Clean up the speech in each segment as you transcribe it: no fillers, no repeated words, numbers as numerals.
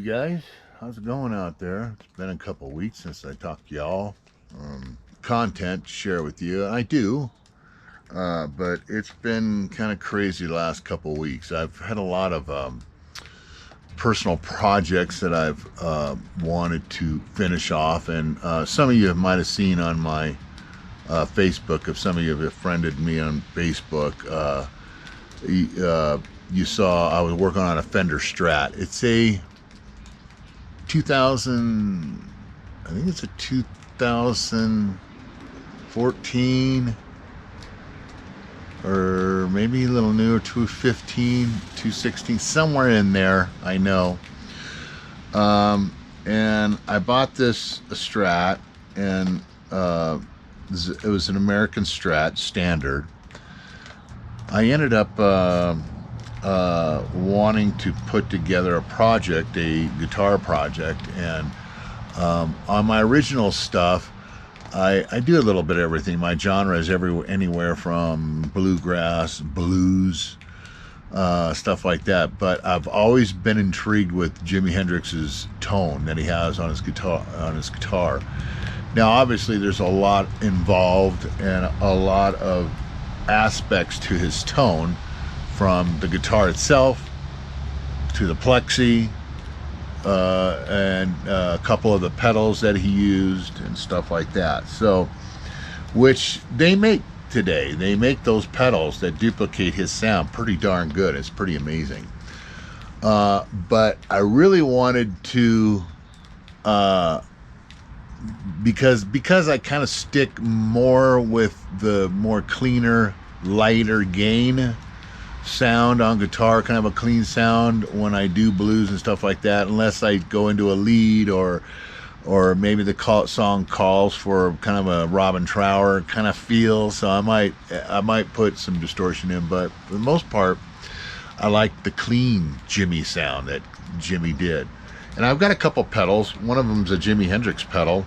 guys, how's it going out there? It's been a couple weeks since I talked to y'all. Content to share with you. I do, but it's been kind of crazy the last couple weeks. I've had a lot of personal projects that I've wanted to finish off, and some of you might have seen on my Facebook. If some of you have friended me on Facebook, you saw I was working on a Fender Strat. It's a 2000, I think it's a 2014 or maybe a little newer, 2015, 2016, somewhere in there, I know. And I bought this Strat, and it was an American Strat standard. I ended up wanting to put together a project, a guitar project, and on my original stuff, I do a little bit of everything. My genre is anywhere from bluegrass, blues, stuff like that. But I've always been intrigued with Jimi Hendrix's tone that he has on his guitar. Now, obviously, there's a lot involved and a lot of aspects to his tone, from the guitar itself to the plexi, and a couple of the pedals that he used and stuff like that. So, which they make today. They make those pedals that duplicate his sound pretty darn good. It's pretty amazing. But I really wanted to, because I kind of stick more with the more cleaner, lighter gain sound on guitar, kind of a clean sound when I do blues and stuff like that, unless I go into a lead or maybe the song calls for kind of a Robin Trower kind of feel, so I might put some distortion in, but for the most part I like the clean Jimi sound that Jimi did. And I've got a couple pedals. One of them's a Jimi Hendrix pedal.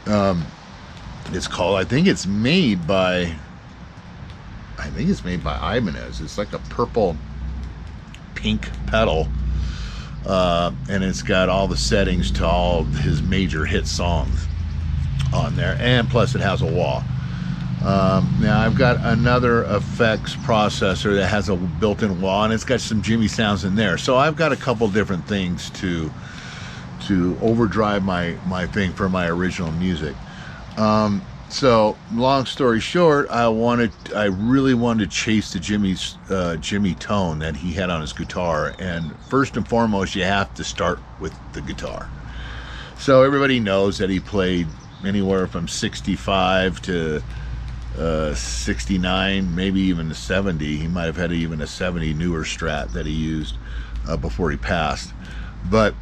It's called, I think it's made by Ibanez. It's like a purple pink pedal, and it's got all the settings to all his major hit songs on there, and plus it has a wah. Now I've got another effects processor that has a built-in wah, and it's got some Jimi sounds in there. So I've got a couple different things to overdrive my thing for my original music. So long story short, I really wanted to chase the Jimi tone that he had on his guitar, and first and foremost, you have to start with the guitar. So everybody knows that he played anywhere from 65 to 69, maybe even a 70. He might have had even a 70 newer Strat that he used before he passed. But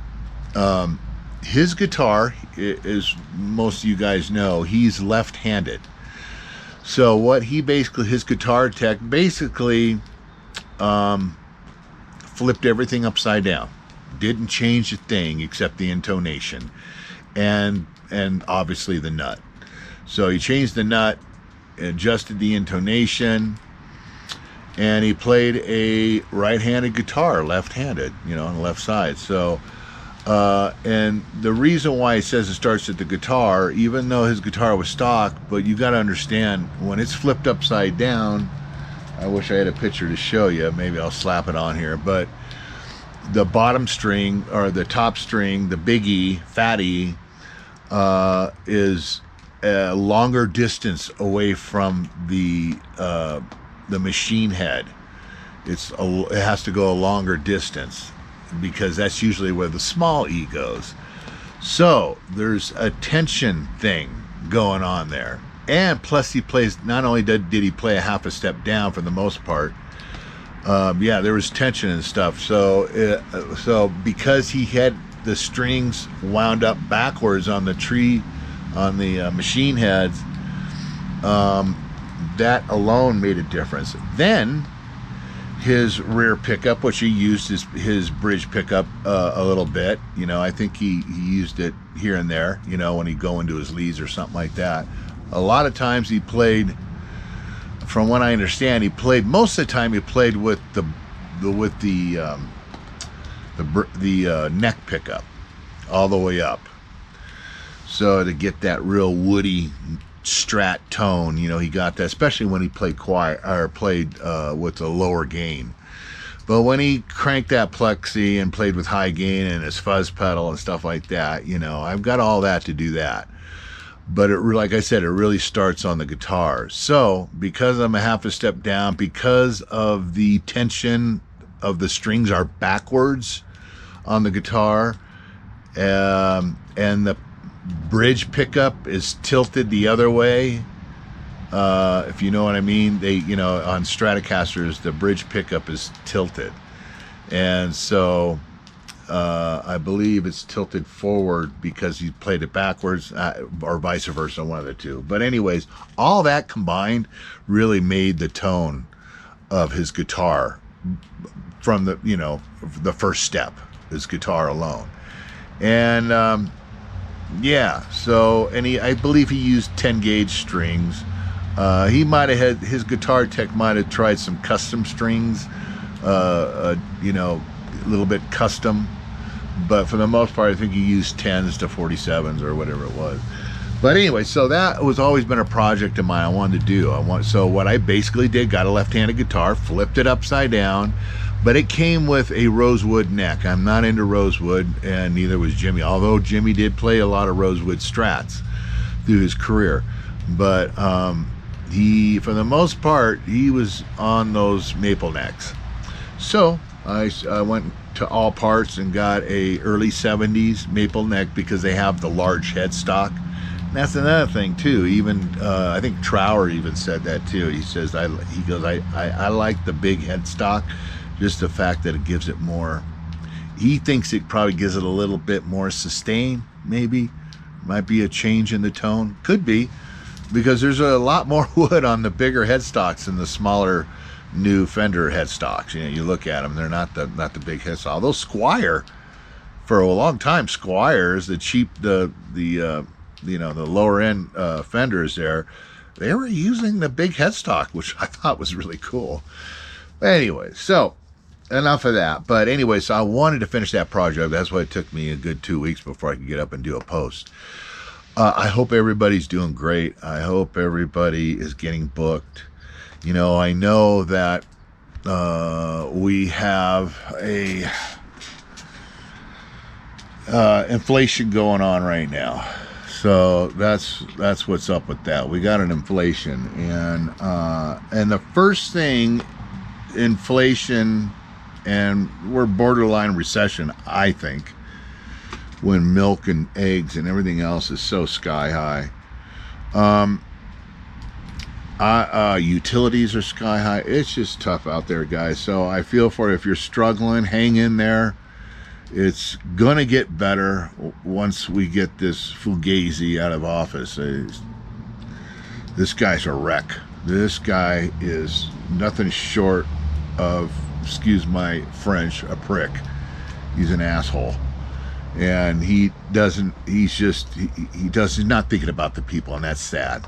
his guitar, as most of you guys know, he's left-handed. So what his guitar tech basically flipped everything upside down. Didn't change a thing except the intonation and obviously the nut. So he changed the nut, adjusted the intonation, and he played a right-handed guitar, left-handed, on the left side. So and the reason why he says it starts at the guitar, even though his guitar was stock, but you got to understand, when it's flipped upside down, I wish I had a picture to show you, maybe I'll slap it on here, but the bottom string, or the top string, the big E, fat E, is a longer distance away from the machine head. It has to go a longer distance, because that's usually where the small E goes. So there's a tension thing going on there. And plus he plays, not only did he play a half a step down for the most part, there was tension and stuff. So because he had the strings wound up backwards on the tree, on the machine heads, that alone made a difference. Then his rear pickup, which he used his bridge pickup a little bit, I think he used it here and there, when he'd go into his leads or something like that. A lot of times he played, from what I understand, most of the time he played with the the neck pickup all the way up. So to get that real woody Strat tone, you know, he got that, especially when he played quiet or played with a lower gain. But when he cranked that plexi and played with high gain and his fuzz pedal and stuff like that, you know, I've got all that to do that. But like I said, it really starts on the guitar. So because I'm a half a step down, because of the tension of the strings are backwards on the guitar, and the bridge pickup is tilted the other way. If you know what I mean, you know, on Stratocasters, the bridge pickup is tilted. And so I believe it's tilted forward because he played it backwards, or vice versa, one of the two. But anyways, all that combined really made the tone of his guitar from the, you know, the first step, his guitar alone. And yeah, so, and I believe he used 10 gauge strings. He might have had, his guitar tech might have tried some custom strings, you know, a little bit custom, but for the most part, I think he used 10s to 47s or whatever it was. But anyway, so that was always been a project of mine I wanted to do. So what I basically did, got a left-handed guitar, flipped it upside down, but it came with a rosewood neck. I'm not into rosewood, and neither was Jimmy, although Jimmy did play a lot of rosewood Strats through his career. But he, for the most part, he was on those maple necks. So I went to All Parts and got a early 70s maple neck because they have the large headstock. And that's another thing too. Even I think Trower even said that too. He says I like the big headstock, just the fact that it gives it more. He thinks it probably gives it a little bit more sustain. Maybe might be a change in the tone. Could be, because there's a lot more wood on the bigger headstocks than the smaller new Fender headstocks. You know, you look at them, they're not the big headstock. Although Squier, for a long time, Squiers, the cheap, the you know, the lower end Fenders there, they were using the big headstock, which I thought was really cool. Anyway, so enough of that. But anyway, so I wanted to finish that project. That's why it took me a good 2 weeks before I could get up and do a post. I hope everybody's doing great. I hope everybody is getting booked. You know, I know that we have a inflation going on right now. So that's what's up with that. We got an inflation, and the first thing, inflation, and we're borderline recession, I think, when milk and eggs and everything else is so sky high. Utilities are sky high. It's just tough out there, guys. So I feel for you. If you're struggling, hang in there. It's gonna get better once we get this Fugazi out of office. This guy's a wreck. This guy is nothing short of, excuse my French, a prick. He's an asshole. And he's not thinking about the people, and that's sad.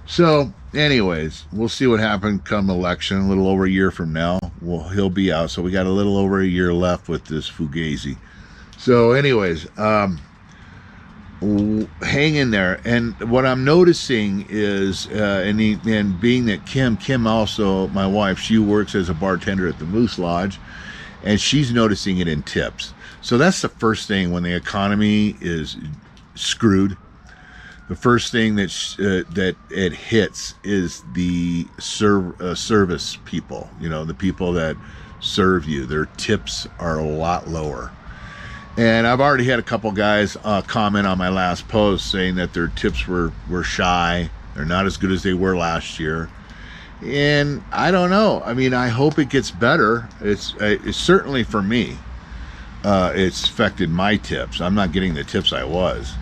So anyways, we'll see what happens come election. A little over a year from now, he'll be out. So we got a little over a year left with this Fugazi. So anyways, hang in there. And what I'm noticing is, and being that Kim also, my wife, she works as a bartender at the Moose Lodge, and she's noticing it in tips. So that's the first thing when the economy is screwed. The first thing that it hits is the service people. You know, the people that serve you. Their tips are a lot lower. And I've already had a couple guys comment on my last post saying that their tips were shy. They're not as good as they were last year. And I don't know. I mean, I hope it gets better. It's certainly for me. It's affected my tips. I'm not getting the tips I was.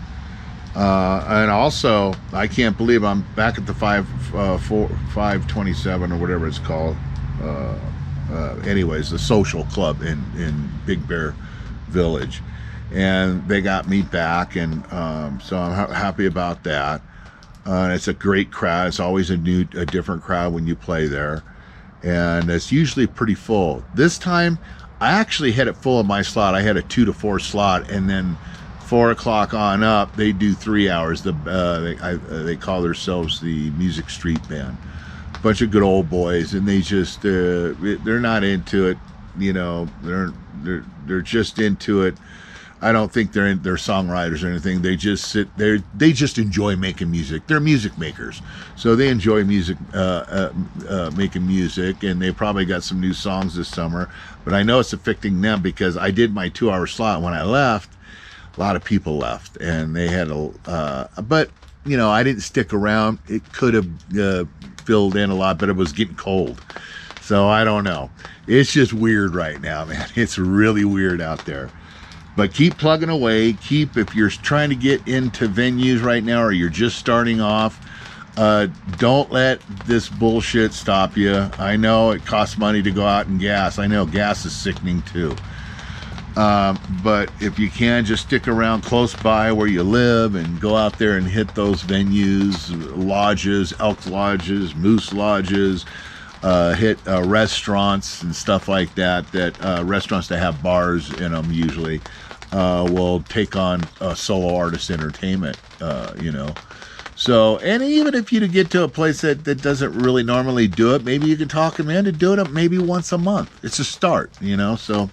And also, I can't believe I'm back at the 527 or whatever it's called. Anyways, the social club in Big Bear Village, and they got me back, and so I'm happy about that. It's a great crowd. It's always a different crowd when you play there, and it's usually pretty full. This time, I actually had it full of my slot. I had a 2 to 4 slot, and then 4 o'clock on up, they do 3 hours. They call themselves the Music Street Band. Bunch of good old boys, and they just they're not into it, you know. They're just into it. I don't think they're songwriters or anything. They just sit there. They just enjoy making music. They're music makers, so they enjoy music, making music, and they probably got some new songs this summer. But I know it's affecting them because I did my 2-hour slot. When I left, a lot of people left, and they had but you know, I didn't stick around. It could have filled in a lot, but it was getting cold, so I don't know. It's just weird right now, man. It's really weird out there. But keep plugging away. If you're trying to get into venues right now, or you're just starting off, don't let this bullshit stop you. I know it costs money to go out and gas. I know gas is sickening too. But if you can, just stick around close by where you live and go out there and hit those venues, lodges, elk lodges, moose lodges, hit restaurants and stuff like that. Restaurants that have bars in them usually will take on solo artist entertainment, you know. So, and even if you get to a place that doesn't really normally do it, maybe you can talk them into doing it maybe once a month. It's a start, you know. So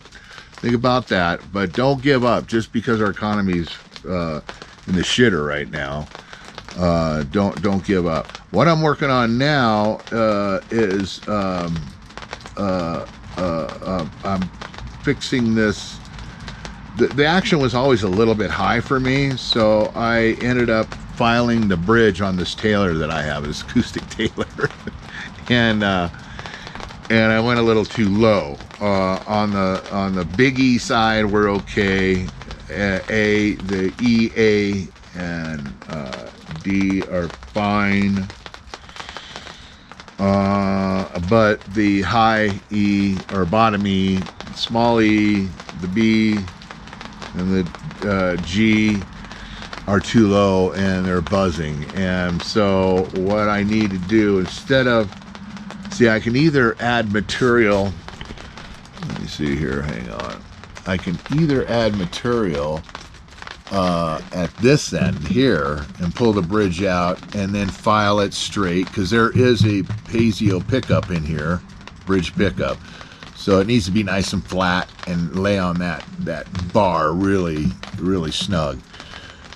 think about that, but don't give up just because our economy's in the shitter right now. Don't give up. What I'm working on now is I'm fixing this. The action was always a little bit high for me, so I ended up filing the bridge on this Taylor that I have, this acoustic Taylor, and I went a little too low. On the big E side, we're okay. The E, A, and D are fine. But the high E or bottom E, small E, the B, and the G are too low and they're buzzing. And so what I need to do, instead of, see, I can either add material. Let me see here, hang on. I can either add material at this end here and pull the bridge out and then file it straight, because there is a Paisley pickup in here, bridge pickup. So it needs to be nice and flat and lay on that bar really, really snug.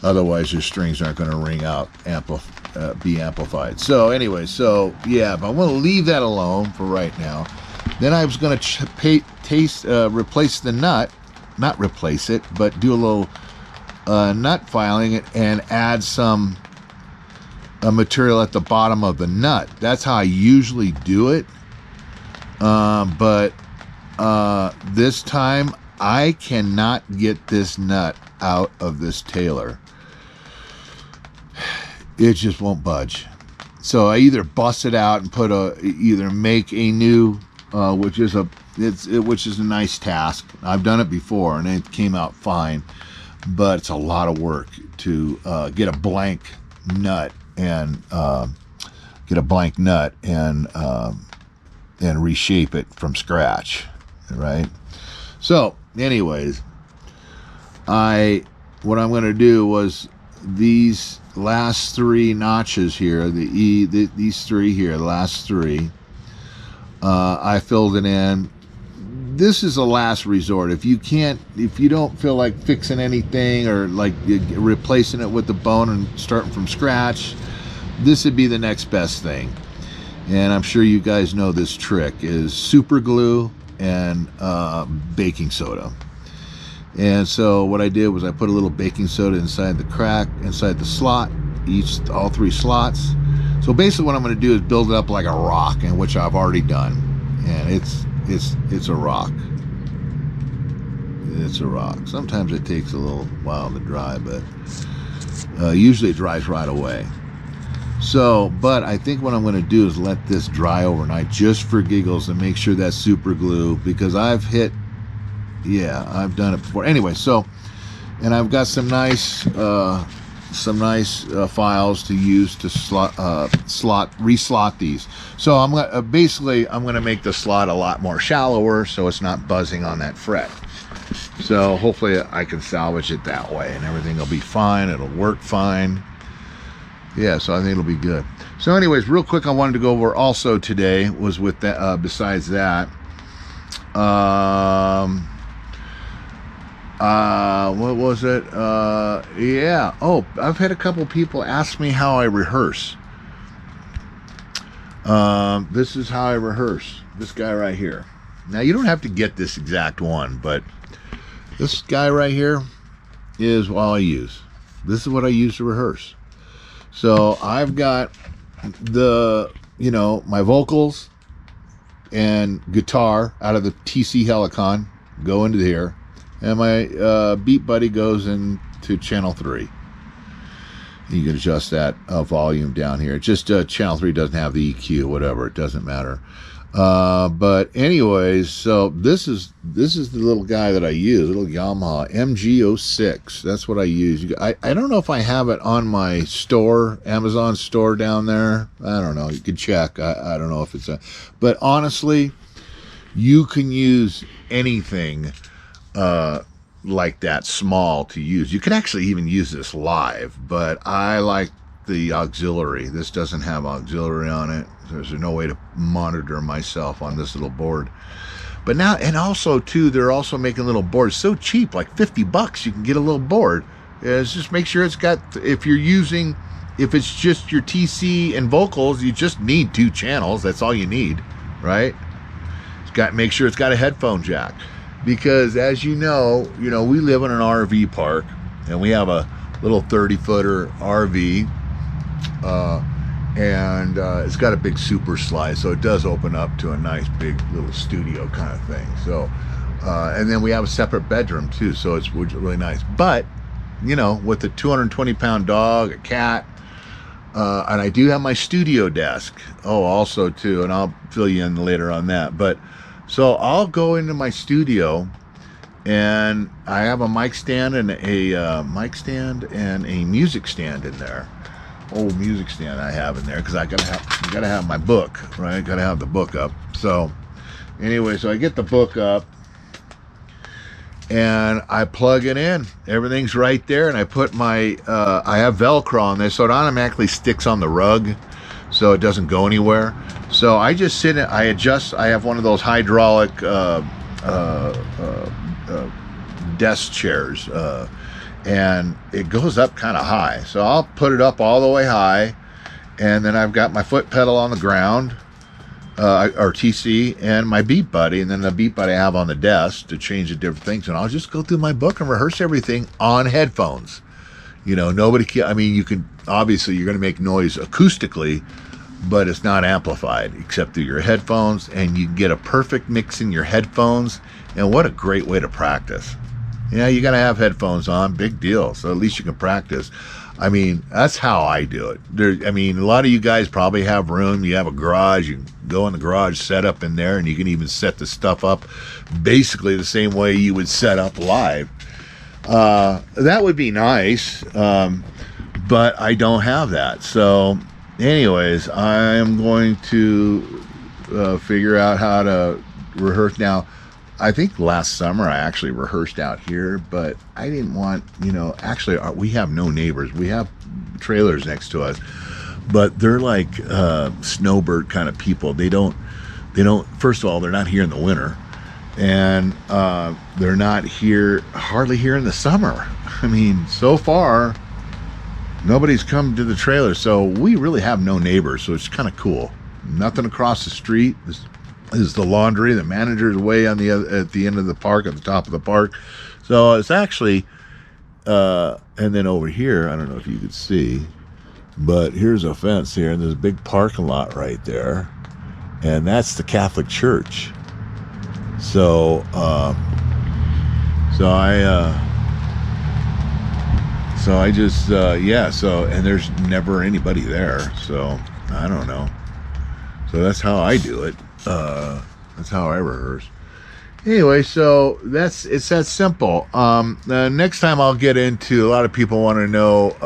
Otherwise your strings aren't going to ring out, be amplified. So anyway, so yeah, but I'm going to leave that alone for right now. Then I was going to replace the nut, not replace it, but do a little nut filing and add some material at the bottom of the nut. That's how I usually do it. But this time I cannot get this nut out of this Taylor. It just won't budge. So I either bust it out and either make a new, which is a nice task. I've done it before and it came out fine, but it's a lot of work to get a blank nut and reshape it from scratch, right? So anyways, what I'm going to do was these last 3 notches here, these 3 here, the last 3, I filled it in. This is a last resort. If you don't feel like fixing anything or like replacing it with the bone and starting from scratch, this would be the next best thing. And I'm sure you guys know this trick is super glue and baking soda. And so what I did was I put a little baking soda inside the crack, inside the slot, all 3 slots. So basically what I'm going to do is build it up like a rock, and which I've already done. And it's a rock. It's a rock. Sometimes it takes a little while to dry, but usually it dries right away. So, but I think what I'm going to do is let this dry overnight just for giggles and make sure that's super glue, because I've done it before. Anyway, so, and I've got some nice files to use to reslot these. So I'm gonna basically I'm gonna make the slot a lot more shallower so it's not buzzing on that fret. So hopefully I can salvage it that way and everything will be fine. It'll work fine. Yeah, so I think it'll be good. So anyways, real quick, I wanted to go over also today was with that. Besides that, what was it? Yeah. Oh, I've had a couple people ask me how I rehearse. This is how I rehearse. This guy right here. Now you don't have to get this exact one, but this guy right here is what I use. This is what I use to rehearse. So I've got my vocals and guitar out of the TC Helicon go into here, and my Beat Buddy goes into channel 3. You can adjust that volume down here. Just channel 3 doesn't have the EQ, whatever, it doesn't matter. But anyways, so this is the little guy that I use, little Yamaha MG06. That's what I use. I don't know if I have it on my store, Amazon store down there. I don't know. You can check. I don't know if it's but honestly, you can use anything like that small to use. You can actually even use this live, but I like the auxiliary. This doesn't have auxiliary on it. There's no way to monitor myself on this little board. But now, and also too, they're also making little boards so cheap, like $50 you can get a little board. It's just make sure it's got, if it's just your TC and vocals, you just need 2 channels. That's all you need, right? Make sure it's got a headphone jack, because as you know, we live in an RV park and we have a little 30-footer RV. And it's got a big super slide, so it does open up to a nice big little studio kind of thing. So and then we have a separate bedroom too, so it's really nice. But with a 220-pound dog, a cat, and I do have my studio desk also too, and I'll fill you in later on that. But so I'll go into my studio and I have a mic stand and a music stand in there. Old music stand I have in there, because I gotta have my book, right? Gotta have the book up. So anyway, so I get the book up and I plug it in. Everything's right there, and I put my I have Velcro on there, so it automatically sticks on the rug, so it doesn't go anywhere. So I just sit in, I adjust. I have one of those hydraulic desk chairs. And it goes up kind of high, so I'll put it up all the way high, and then I've got my foot pedal on the ground, or TC, and my Beat Buddy, and then the Beat Buddy I have on the desk to change the different things, and I'll just go through my book and rehearse everything on headphones. Nobody can, I mean, you can, obviously you're going to make noise acoustically, but it's not amplified except through your headphones, and you get a perfect mix in your headphones. And what a great way to practice. You got to have headphones on, big deal. So at least you can practice. I mean, that's how I do it. A lot of you guys probably have room. You have a garage. You can go in the garage, set up in there, and you can even set the stuff up basically the same way you would set up live. That would be nice, but I don't have that. So anyways, I'm going to figure out how to rehearse now. I think last summer I actually rehearsed out here, but I didn't want, actually we have no neighbors. We have trailers next to us, but they're like snowbird kind of people. They don't, first of all, they're not here in the winter, and they're not hardly here in the summer. I mean, so far, nobody's come to the trailer, so we really have no neighbors, so it's kind of cool. Nothing across the street. This is the laundry. The manager's way on at the end of the park, at the top of the park. So it's actually, and then over here, I don't know if you could see, but here's a fence here, and there's a big parking lot right there, and that's the Catholic Church. So, so I just, and there's never anybody there, so I don't know. So that's how I do it. That's how I rehearse. Anyway, so it's that simple. Next time I'll get into, a lot of people want to know,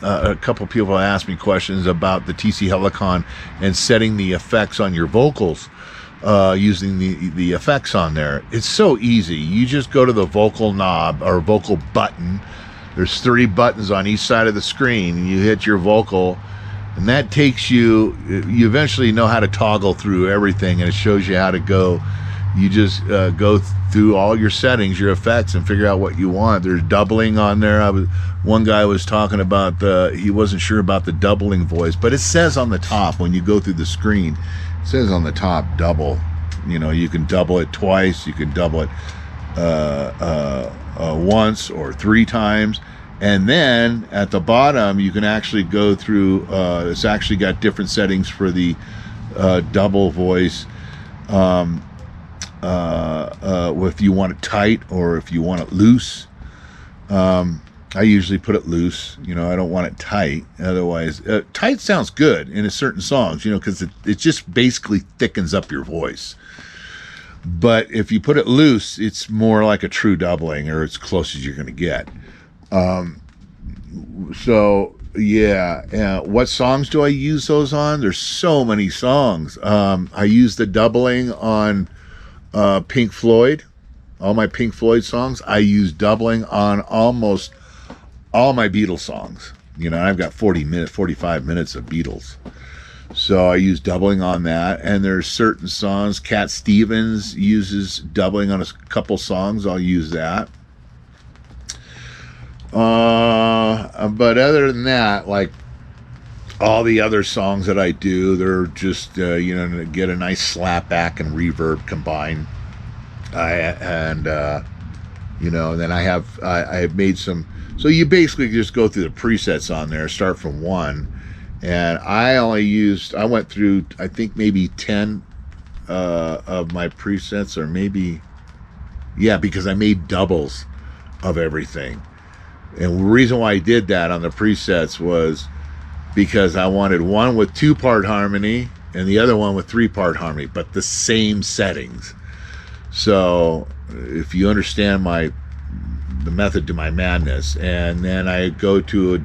a couple people asked me questions about the TC Helicon and setting the effects on your vocals, using the effects on there. It's so easy. You just go to the vocal knob or vocal button. There's 3 buttons on each side of the screen, and you hit your vocal, and that takes you eventually know how to toggle through everything, and it shows you how to go. You just go through all your settings, your effects, and figure out what you want. There's doubling on there. One guy was talking about he wasn't sure about the doubling voice, but it says on the top when you go through the screen, it says on the top double. You know, you can double it twice, you can double it once or 3 times, and then at the bottom you can actually go through. It's actually got different settings for the double voice. If you want it tight or if you want it loose. I usually put it loose. You know, I don't want it tight. Otherwise, tight sounds good in certain songs, you know, because it just basically thickens up your voice. But if you put it loose, it's more like a true doubling, or as close as you're going to get. So yeah, what songs do I use those on? There's so many songs. I use the doubling on Pink Floyd. All my Pink Floyd songs, I use doubling on almost all my Beatles songs. You know, I've got 45 minutes of Beatles. So I use doubling on that. And there's certain songs, Cat Stevens uses doubling on a couple songs. I'll use that. But other than that, like all the other songs that I do, they're just, you know, get a nice slap back and reverb combined. You know, then I have made some. So you basically just go through the presets on there, start from 1, and I went through, I think maybe 10 of my presets, or maybe, yeah, because I made doubles of everything. And the reason why I did that on the presets was because I wanted one with 2-part harmony and the other one with 3-part harmony, but the same settings. So if you understand the method to my madness, and then I go to a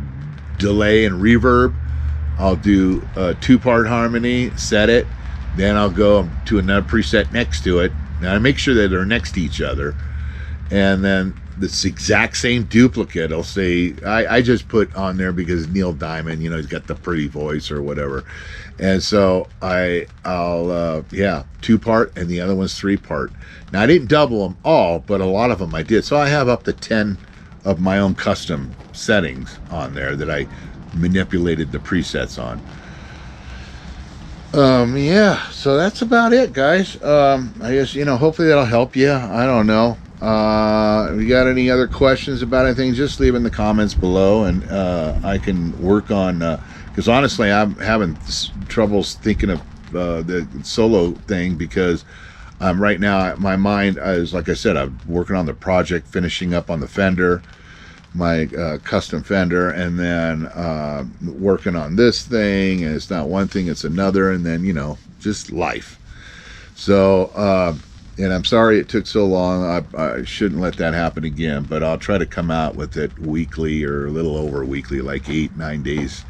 delay and reverb, I'll do a 2-part harmony, set it, then I'll go to another preset next to it. Now I make sure that they're next to each other, and then this exact same duplicate, I'll say, I just put on there because Neil Diamond, you know, he's got the pretty voice or whatever. And so I'll 2-part, and the other one's 3-part. Now I didn't double them all, but a lot of them I did. So I have up to 10 of my own custom settings on there that I manipulated the presets on. Yeah, so that's about it, guys. I guess, you know, hopefully that'll help you. I don't know. If you got any other questions about anything, just leave in the comments below, and I can work on, because honestly I'm having troubles thinking of the solo thing, because right now my mind is, like I said, I'm working on the project, finishing up on the Fender, my custom Fender, and then working on this thing, and it's not one thing, it's another, and then, you know, just life. So and I'm sorry it took so long. I shouldn't let that happen again, but I'll try to come out with it weekly, or a little over weekly, like 8-9 days,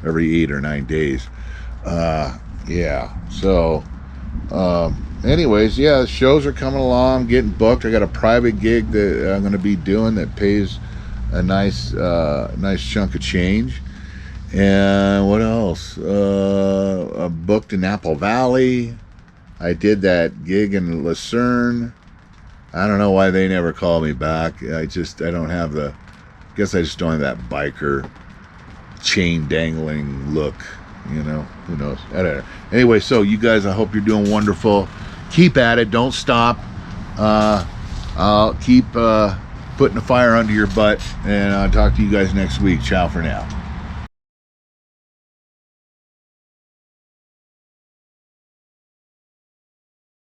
every 8 or 9 days. Yeah, so anyways, yeah, shows are coming along, getting booked. I got a private gig that I'm going to be doing that pays a nice chunk of change. And what else? I booked in Apple Valley. I did that gig in Lucerne. I don't know why they never called me back. I don't have guess I just don't have that biker chain dangling look, you know. Who knows? I don't know. Anyway, so you guys, I hope you're doing wonderful. Keep at it. Don't stop. I'll keep putting the fire under your butt, and I'll talk to you guys next week. Ciao for now.